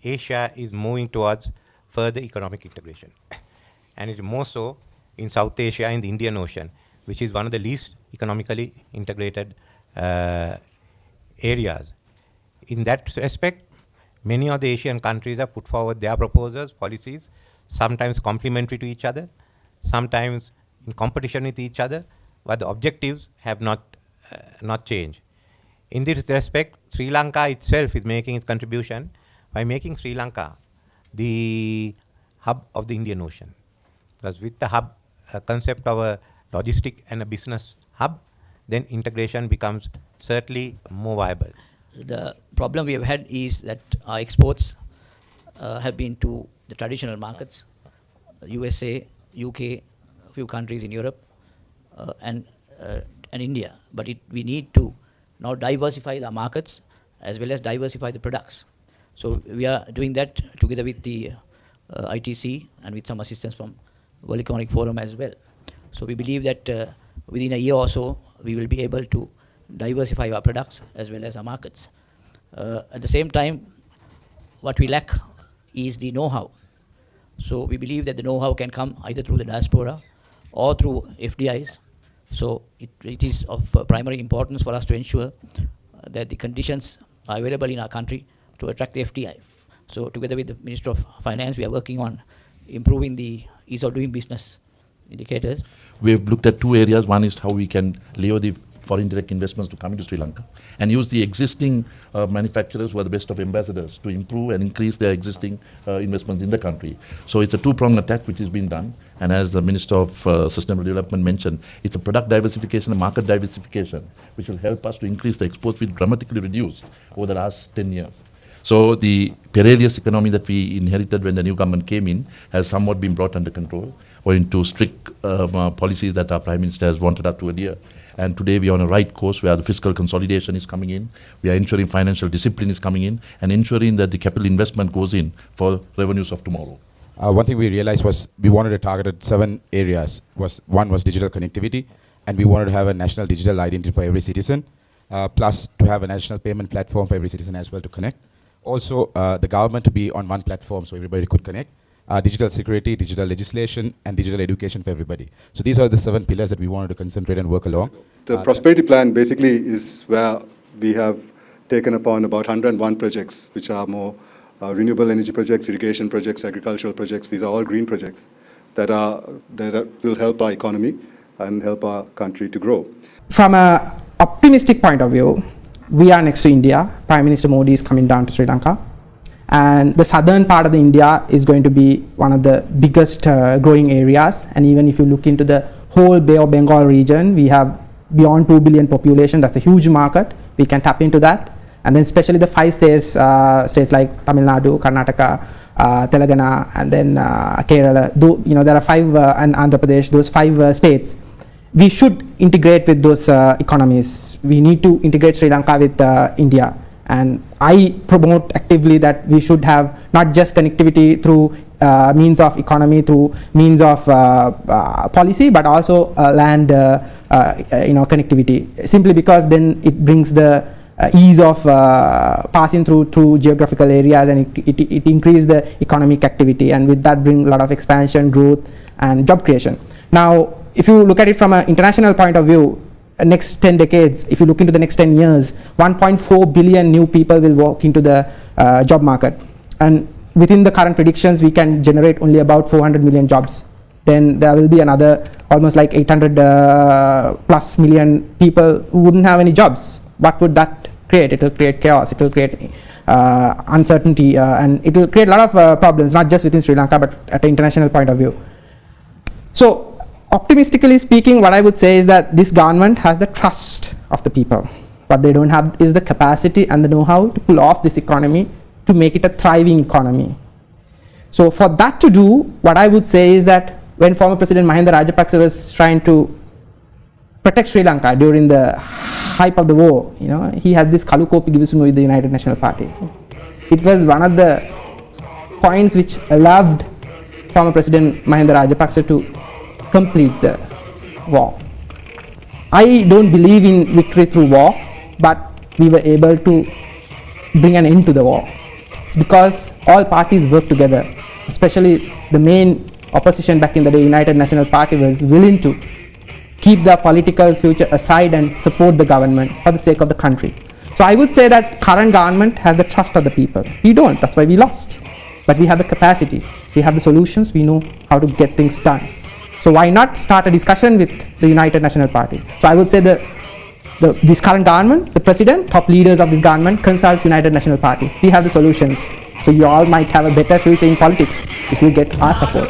Asia is moving towards further economic integration. And it is more so in South Asia and the Indian Ocean, which is one of the least economically integrated areas. In that respect, many of the Asian countries have put forward their proposals, policies, sometimes complementary to each other, sometimes in competition with each other, but the objectives have not changed. In this respect, Sri Lanka itself is making its contribution by making Sri Lanka the hub of the Indian Ocean. Because with the hub concept of a logistic and a business hub, then integration becomes certainly more viable. The problem we have had is that our exports have been to the traditional markets, USA, UK, a few countries in Europe, and India. But we need to now diversify the markets as well as diversify the products. So we are doing that together with the ITC and with some assistance from World Economic Forum as well. So we believe that within a year or so, we will be able to diversify our products as well as our markets. At the same time, what we lack is the know-how. So we believe that the know-how can come either through the diaspora or through FDIs. So it is of primary importance for us to ensure that the conditions are available in our country to attract the FDI. So together with the Minister of Finance, we are working on improving the ease of doing business indicators. We have looked at two areas. One is how we can lure the foreign direct investments to come into Sri Lanka and use the existing manufacturers who are the best of ambassadors to improve and increase their existing investments in the country. So it's a two-pronged attack which is being done. And as the Minister of Sustainable Development mentioned, it's a product diversification and market diversification which will help us to increase the exports, which dramatically reduced over the last 10 years. So the perilous economy that we inherited when the new government came in has somewhat been brought under control or into strict policies that our Prime Minister has wanted us to adhere. And today we are on a right course where the fiscal consolidation is coming in. We are ensuring financial discipline is coming in and ensuring that the capital investment goes in for revenues of tomorrow. One thing we realized was we wanted to target 7 areas. One was digital connectivity, and we wanted to have a national digital identity for every citizen, plus to have a national payment platform for every citizen as well to connect. Also, the government to be on one platform so everybody could connect. Digital security, digital legislation, and digital education for everybody. So these are the 7 pillars that we wanted to concentrate and work along. The prosperity plan basically is where we have taken upon about 101 projects, which are more renewable energy projects, irrigation projects, agricultural projects. These are all green projects that will help our economy and help our country to grow. From an optimistic point of view, we are next to India. Prime Minister Modi is coming down to Sri Lanka. And the southern part of the India is going to be one of the biggest growing areas. And even if you look into the whole Bay of Bengal region, we have beyond 2 billion population. That's a huge market. We can tap into that. And then especially the 5 states like Tamil Nadu, Karnataka, Telangana, and then Kerala. There are 5 and Andhra Pradesh. Those 5 states, we should integrate with those economies. We need to integrate Sri Lanka with India. And I promote actively that we should have not just connectivity through means of economy, through means of policy, but also land connectivity. Simply because then it brings the ease of passing through geographical areas, and it increases the economic activity, and with that bring a lot of expansion, growth, and job creation. Now, if you look at it from an international point of view, next 10 decades, if you look into the next 10 years, 1.4 billion new people will walk into the job market. And within the current predictions, we can generate only about 400 million jobs. Then there will be another almost like 800 plus million people who wouldn't have any jobs. What would that create? It will create chaos. It will create uncertainty, and it will create a lot of problems, not just within Sri Lanka, but at an international point of view. So, optimistically speaking, what I would say is that this government has the trust of the people. What they don't have is the capacity and the know-how to pull off this economy to make it a thriving economy. So for that to do, what I would say is that when former President Mahinda Rajapaksa was trying to protect Sri Lanka during the hype of the war, he had this Kalukopi Givisuma with the United National Party. It was one of the points which allowed former President Mahinda Rajapaksa to complete the war. I don't believe in victory through war, but we were able to bring an end to the war. It's because all parties work together, especially the main opposition back in the day, United National Party, was willing to keep their political future aside and support the government for the sake of the country. So I would say that current government has the trust of the people. We don't, that's why we lost. But we have the capacity, we have the solutions, we know how to get things done. So why not start a discussion with the United National Party? So I would say this current government, the president, top leaders of this government, consult United National Party. We have the solutions. So you all might have a better future in politics if you get our support.